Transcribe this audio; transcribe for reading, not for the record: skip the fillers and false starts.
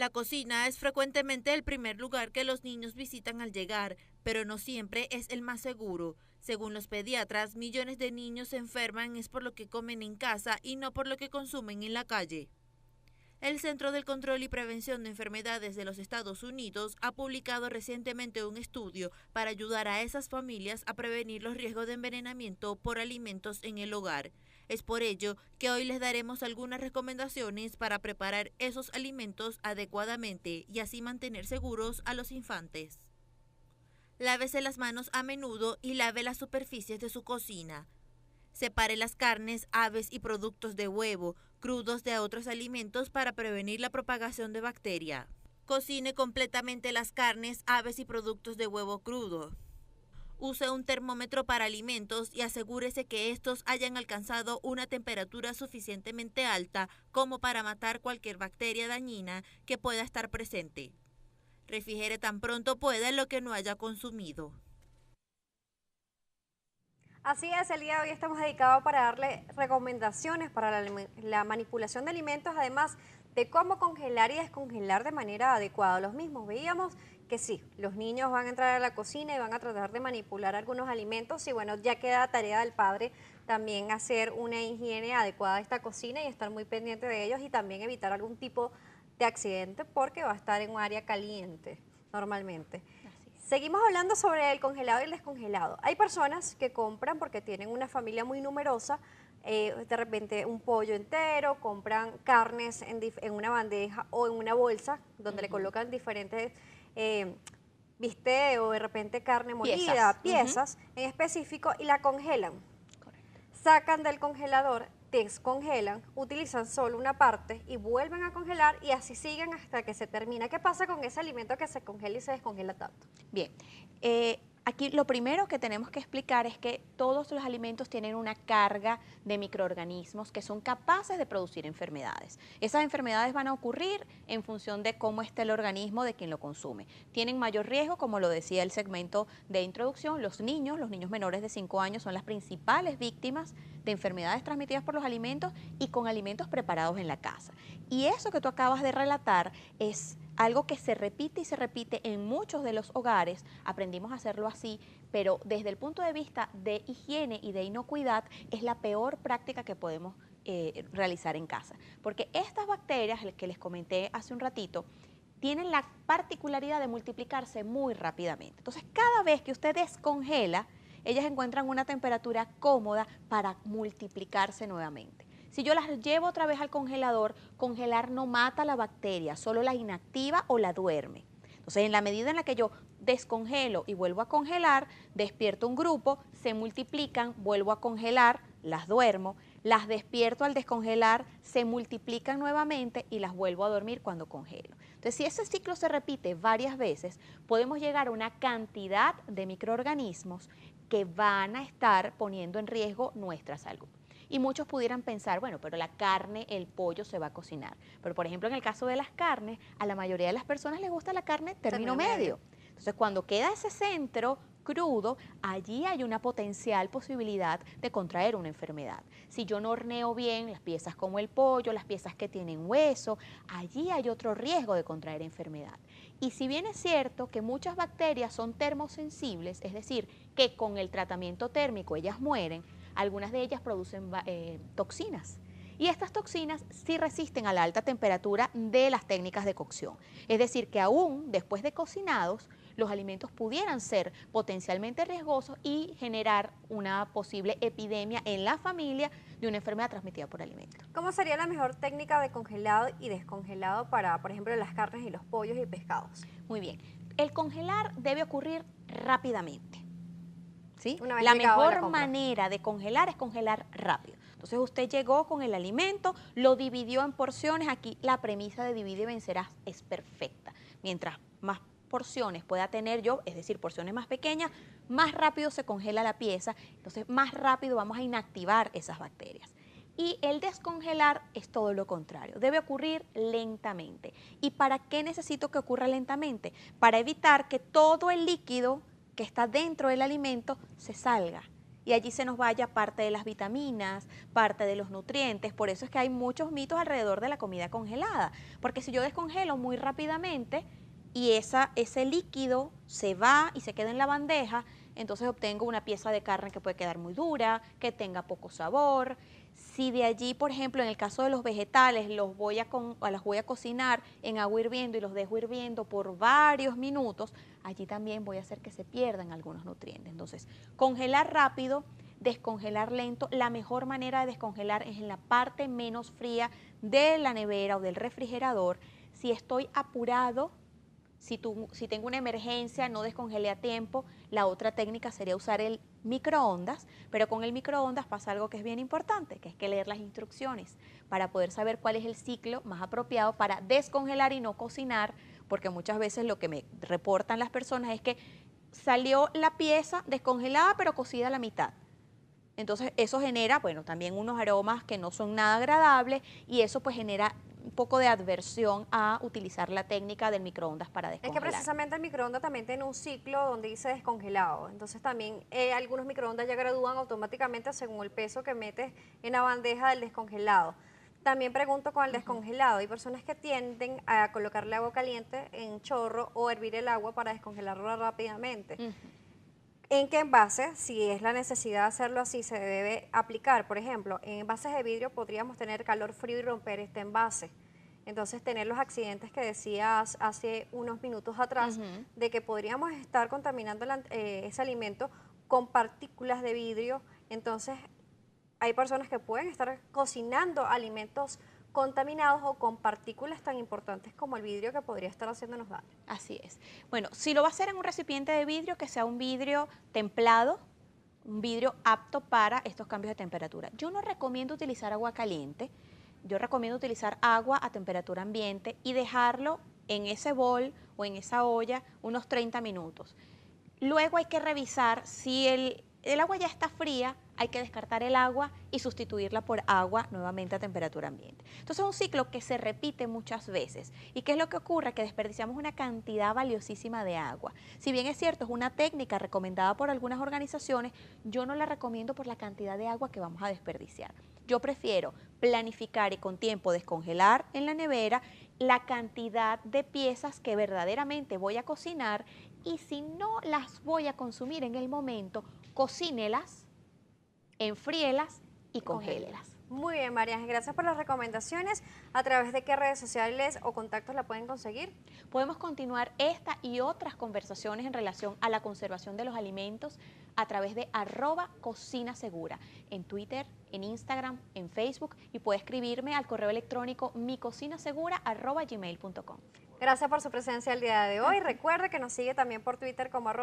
La cocina es frecuentemente el primer lugar que los niños visitan al llegar, pero no siempre es el más seguro. Según los pediatras, millones de niños se enferman es por lo que comen en casa y no por lo que consumen en la calle. El Centro del Control y Prevención de Enfermedades de los Estados Unidos ha publicado recientemente un estudio para ayudar a esas familias a prevenir los riesgos de envenenamiento por alimentos en el hogar. Es por ello que hoy les daremos algunas recomendaciones para preparar esos alimentos adecuadamente y así mantener seguros a los infantes. Lávese las manos a menudo y lave las superficies de su cocina. Separe las carnes, aves y productos de huevo crudos de otros alimentos para prevenir la propagación de bacteria. Cocine completamente las carnes, aves y productos de huevo crudo. Use un termómetro para alimentos y asegúrese que estos hayan alcanzado una temperatura suficientemente alta como para matar cualquier bacteria dañina que pueda estar presente. Refrigere tan pronto pueda lo que no haya consumido. Así es, el día de hoy estamos dedicados para darle recomendaciones para la manipulación de alimentos, además de cómo congelar y descongelar de manera adecuada los mismos. Veíamos que sí, los niños van a entrar a la cocina y van a tratar de manipular algunos alimentos y bueno, ya queda tarea del padre también hacer una higiene adecuada de esta cocina y estar muy pendiente de ellos y también evitar algún tipo de accidente porque va a estar en un área caliente normalmente. Seguimos hablando sobre el congelado y el descongelado. Hay personas que compran porque tienen una familia muy numerosa, de repente un pollo entero, compran carnes en una bandeja o en una bolsa donde le colocan diferentes bistec o de repente carne molida, piezas en específico y la congelan. Sacan del congelador, descongelan, utilizan solo una parte y vuelven a congelar y así siguen hasta que se termina. ¿Qué pasa con ese alimento que se congela y se descongela tanto? Bien, aquí lo primero que tenemos que explicar es que todos los alimentos tienen una carga de microorganismos que son capaces de producir enfermedades. Esas enfermedades van a ocurrir en función de cómo esté el organismo de quien lo consume. Tienen mayor riesgo, como lo decía el segmento de introducción, los niños menores de 5 años son las principales víctimas de enfermedades transmitidas por los alimentos y con alimentos preparados en la casa. Y eso que tú acabas de relatar es algo que se repite y se repite en muchos de los hogares. Aprendimos a hacerlo así, pero desde el punto de vista de higiene y de inocuidad es la peor práctica que podemos realizar en casa. Porque estas bacterias, que les comenté hace un ratito, tienen la particularidad de multiplicarse muy rápidamente. Entonces, cada vez que usted descongela, ellas encuentran una temperatura cómoda para multiplicarse nuevamente. Si yo las llevo otra vez al congelador, congelar no mata la bacteria, solo la inactiva o la duerme. Entonces, en la medida en la que yo descongelo y vuelvo a congelar, despierto un grupo, se multiplican, vuelvo a congelar, las duermo, las despierto al descongelar, se multiplican nuevamente y las vuelvo a dormir cuando congelo. Entonces, si ese ciclo se repite varias veces, podemos llegar a una cantidad de microorganismos que van a estar poniendo en riesgo nuestra salud. Y muchos pudieran pensar, bueno, pero la carne, el pollo se va a cocinar. Pero, por ejemplo, en el caso de las carnes, a la mayoría de las personas les gusta la carne término medio. Entonces, cuando queda ese centro crudo, allí hay una potencial posibilidad de contraer una enfermedad. Si yo no horneo bien las piezas como el pollo, las piezas que tienen hueso, allí hay otro riesgo de contraer enfermedad. Y si bien es cierto que muchas bacterias son termosensibles, es decir, que con el tratamiento térmico ellas mueren, algunas de ellas producen toxinas. Y estas toxinas sí resisten a la alta temperatura de las técnicas de cocción. Es decir, que aún después de cocinados, los alimentos pudieran ser potencialmente riesgosos y generar una posible epidemia en la familia de una enfermedad transmitida por alimentos. ¿Cómo sería la mejor técnica de congelado y descongelado para, por ejemplo, las carnes y los pollos y pescados? Muy bien. El congelar debe ocurrir rápidamente. ¿Sí? La mejor manera de congelar es congelar rápido. Entonces usted llegó con el alimento, lo dividió en porciones. Aquí la premisa de divide y vencerás es perfecta. Mientras más porciones pueda tener yo, es decir, porciones más pequeñas, más rápido se congela la pieza, entonces más rápido vamos a inactivar esas bacterias. Y el descongelar es todo lo contrario, debe ocurrir lentamente. ¿Y para qué necesito que ocurra lentamente? Para evitar que todo el líquido que está dentro del alimento se salga y allí se nos vaya parte de las vitaminas, parte de los nutrientes. Por eso es que hay muchos mitos alrededor de la comida congelada, porque si yo descongelo muy rápidamente y ese líquido se va y se queda en la bandeja, entonces obtengo una pieza de carne que puede quedar muy dura, que tenga poco sabor. Si de allí, por ejemplo, en el caso de los vegetales, los voy a cocinar en agua hirviendo y los dejo hirviendo por varios minutos, allí también voy a hacer que se pierdan algunos nutrientes. Entonces, congelar rápido, descongelar lento. La mejor manera de descongelar es en la parte menos fría de la nevera o del refrigerador. Si estoy apurado, si tengo una emergencia, no descongelé a tiempo, la otra técnica sería usar el microondas, pero con el microondas pasa algo que es bien importante, que es que leer las instrucciones para poder saber cuál es el ciclo más apropiado para descongelar y no cocinar, porque muchas veces lo que me reportan las personas es que salió la pieza descongelada pero cocida a la mitad. Entonces eso genera, bueno, también unos aromas que no son nada agradables y eso pues genera un poco de adversión a utilizar la técnica del microondas para Es que descongelar. precisamente el microondas también tiene un ciclo donde dice descongelado. Entonces también algunos microondas ya gradúan automáticamente según el peso que metes en la bandeja del descongelado. También pregunto con el descongelado. Hay personas que tienden a colocarle agua caliente en chorro o hervir el agua para descongelarlo rápidamente. ¿En qué envase, si es la necesidad de hacerlo así, se debe aplicar? Por ejemplo, en envases de vidrio podríamos tener calor frío y romper este envase. Entonces, tener los accidentes que decías hace unos minutos atrás, de que podríamos estar contaminando ese alimento con partículas de vidrio. Entonces, hay personas que pueden estar cocinando alimentos contaminados o con partículas tan importantes como el vidrio que podría estar haciéndonos daño. Así es. Bueno, si lo va a hacer en un recipiente de vidrio, que sea un vidrio templado, un vidrio apto para estos cambios de temperatura. Yo no recomiendo utilizar agua caliente, yo recomiendo utilizar agua a temperatura ambiente y dejarlo en ese bol o en esa olla unos 30 minutos. Luego hay que revisar si el agua ya está fría, hay que descartar el agua y sustituirla por agua nuevamente a temperatura ambiente. Entonces es un ciclo que se repite muchas veces. ¿Y qué es lo que ocurre? Que desperdiciamos una cantidad valiosísima de agua. Si bien es cierto, es una técnica recomendada por algunas organizaciones, yo no la recomiendo por la cantidad de agua que vamos a desperdiciar. Yo prefiero planificar y con tiempo descongelar en la nevera la cantidad de piezas que verdaderamente voy a cocinar y si no las voy a consumir en el momento, cocínelas, enfríelas y congélelas. Muy bien, María Ángel, gracias por las recomendaciones. ¿A través de qué redes sociales o contactos la pueden conseguir? Podemos continuar esta y otras conversaciones en relación a la conservación de los alimentos a través de @cocinasegura en Twitter, en Instagram, en Facebook y puede escribirme al correo electrónico micocinasegura@gmail.com. Gracias por su presencia el día de hoy. Recuerde que nos sigue también por Twitter como